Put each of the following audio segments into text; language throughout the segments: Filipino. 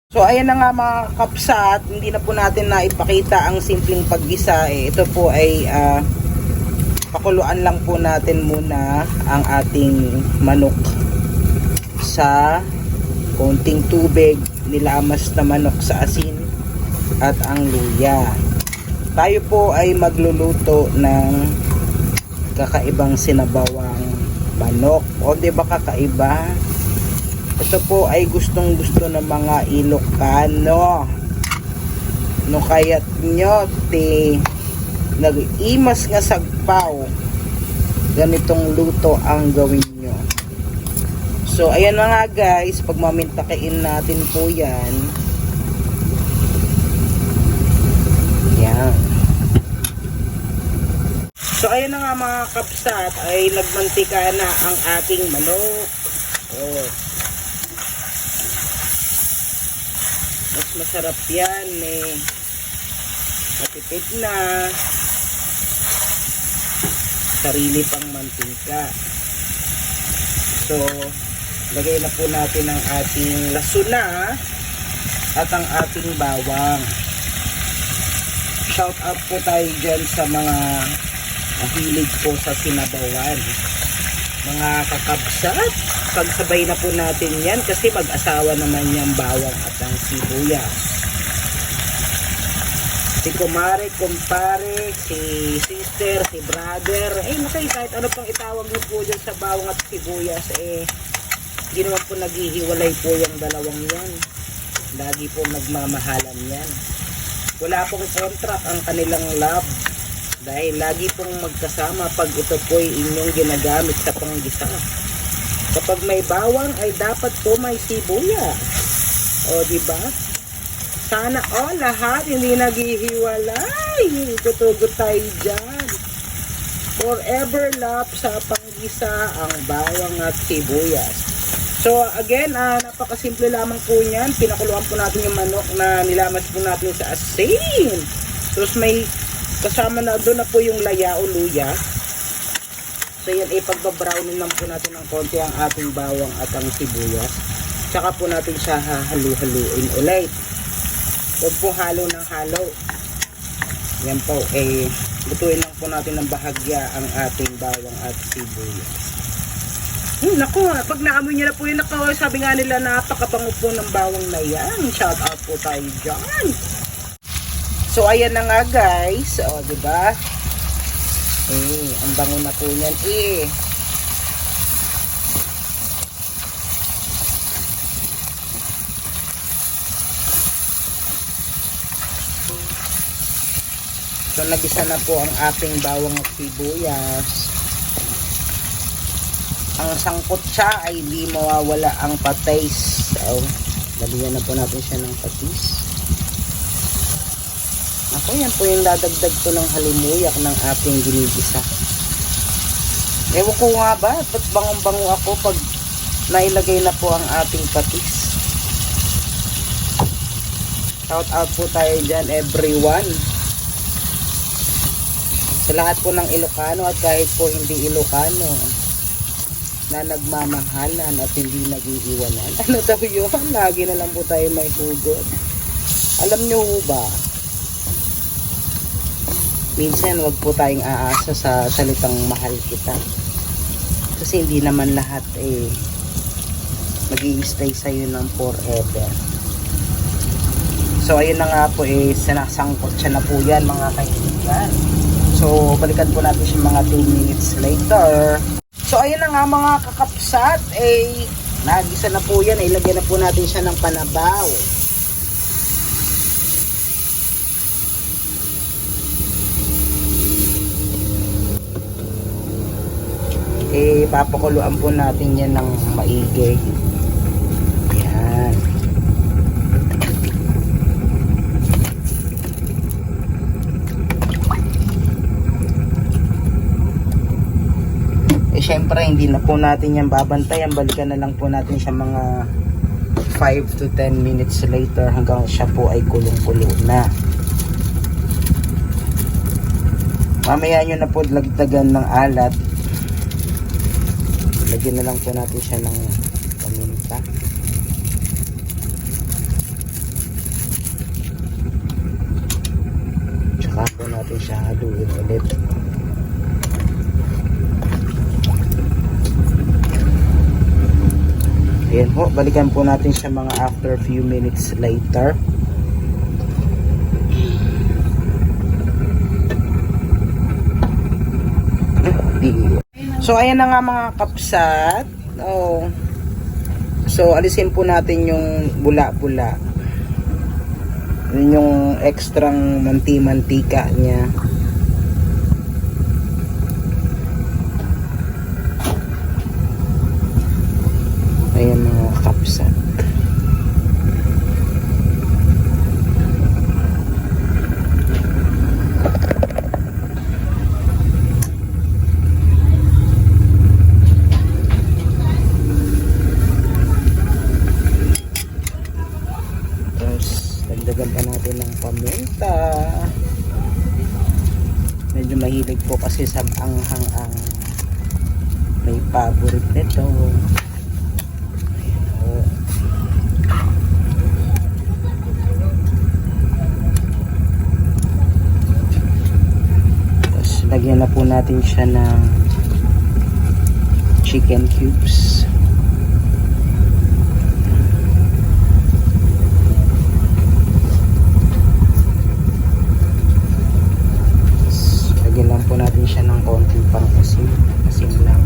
So ayan na nga mga kapsat, hindi na po natin na ipakita ang simpleng paggisa. Ito po ay pakuluan lang po natin muna ang ating manok sa konting tubig, nilamas na manok sa asin at ang luya. Tayo po ay magluluto ng kakaibang sinabawang manok. O di ba kakaiba? Ito po ay gustong gusto ng mga Ilocano. No kaya't nyo nag-imas nga sagpaw, ganitong luto ang gawin nyo. So ayan na nga guys, pagmamintakin natin po yan. Yan. So ayan na nga mga kapsat, ay nagmantika na ang ating manok. Oh. Mas masarap yan, matipid na, sarili pang mantika. So lagay na po natin ang ating lasuna at ang ating bawang. Shout out po tayo dyan sa mga mahilig po sa sinabawan, mga kakabsat. Pagsabay na po natin yan kasi mag-asawa naman yung bawang at ang sibuyas. Si kumare, kumpare, si sister, si brother, kahit ano pang itawag mo po dyan sa bawang at sibuyas, hindi naman po naghihiwalay po yung dalawang yan. Lagi po nagmamahalan yan. Wala pong contract ang kanilang love, dahil lagi pong magkasama pag ito po ay inyong ginagamit sa panggisa. Kapag may bawang ay dapat po may sibuyas. O di ba? Sana lahat hindi naghihiwalay. Tutugot tayo diyan. Forever love sa panggisa ang bawang at sibuyas. So again, napakasimple lamang po niyan. Pinakuluan po natin yung manok na nilamas po natin sa asin. Tapos may kasama na doon na po yung laya o luya. So yan, pagbabrownin lang po natin ng konti ang ating bawang at ang sibuyas. Tsaka po natin siya halu-haluin ulit. Huwag po halo ng halo. Yan po, lutuin lang po natin ng bahagya ang ating bawang at sibuyas. Naku, pag naamoy nyo na po yun, sabi nga nila napakabango po ng bawang na yan. Shout out po tayo dyan. So ayan na nga guys, diba? Ang bango na po niyan So nagisa na po ang ating bawang at sibuyas. Ang sangkot siya ay di mawawala ang patis. So lagyan na po natin siya ng patis. Ako, yan po yung dadagdag ko ng halimuyak ng ating ginigisa. Ewan ko nga ba, ba't bangong-bango ako pag nailagay na po ang ating patis. Shout out po tayo dyan everyone. Sa lahat po ng Ilocano at kahit po hindi Ilocano na nagmamahalan at hindi nag-iiwanan. Ano daw yun? Lagi na lang po tayo may hugot. Alam nyo ba? Minsan wag po tayong aasa sa salitang mahal kita. Kasi hindi naman lahat mag-i-stay sa'yo ng forever. So ayun na nga po sinasangkot siya na po yan mga kaibigan. So balikan po natin siya mga 2 minutes later. So ayun na nga mga kakapsat, nagisa na po yan. Ilagyan na po natin siya ng panabaw. Papakuluan po natin yan ng maigi. Yan. Syempre hindi na po natin yan babantayan. Balikan na lang po natin siya mga 5 to 10 minutes later hanggang siya po ay kulong-kulo na. Mamaya nyo na po lagdagan ng alat. Lagyan na lang po natin siya ng paminta. Saka po natin siya haluin ulit. Ayan po, balikan po natin siya mga after few minutes later. So ayan na nga mga kapsat. Oh. So alisin po natin yung bula-bula. Yun yung extrang manti-mantika niya. Ayan mga kapsat. Dagdagan pa natin ng paminta. Medyo mahilig po kasi sa anghang ang may favorite nito. Ayan o. Tapos lagyan na po natin siya ng chicken cubes. Lagyan lang po natin siya ng konting pang-asin. Asin lang.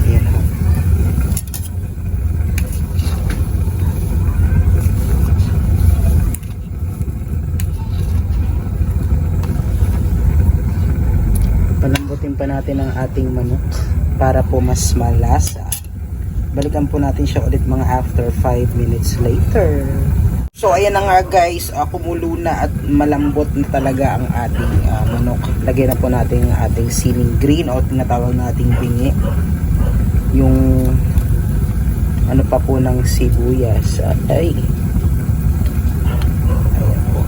Ayan na. Palambutin pa natin ang ating manok para po mas malasa. Balikan po natin siya ulit mga after 5 minutes later. So ayan na nga guys, kumulo na at malambot na talaga ang ating manok. Lagyan na po natin ang ating siling green o tinatawag nating bingi. Yung ano pa po ng sibuyas. Ay. Ayan po.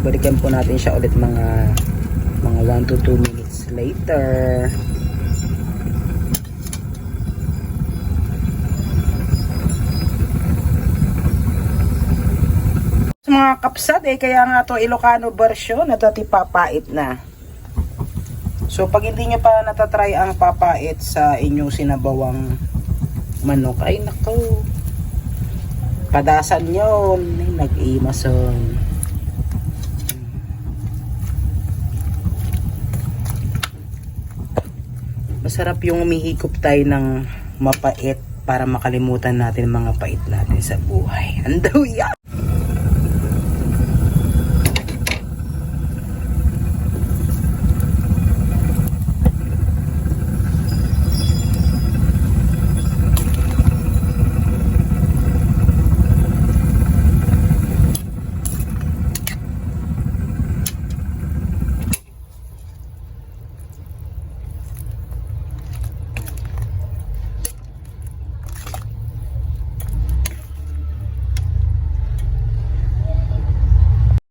Balikan po natin siya ulit mga 1 to 2 minutes later. Sa mga kapsat kaya nga to Ilocano version na dati papait na. So pag hindi nyo pa natatry ang papait sa inyong sinabawang manok, ay nako, padasan yun, nag-imason. Masarap yung umihikop tayo ng mapait para makalimutan natin mga pait natin sa buhay. Andaw yan!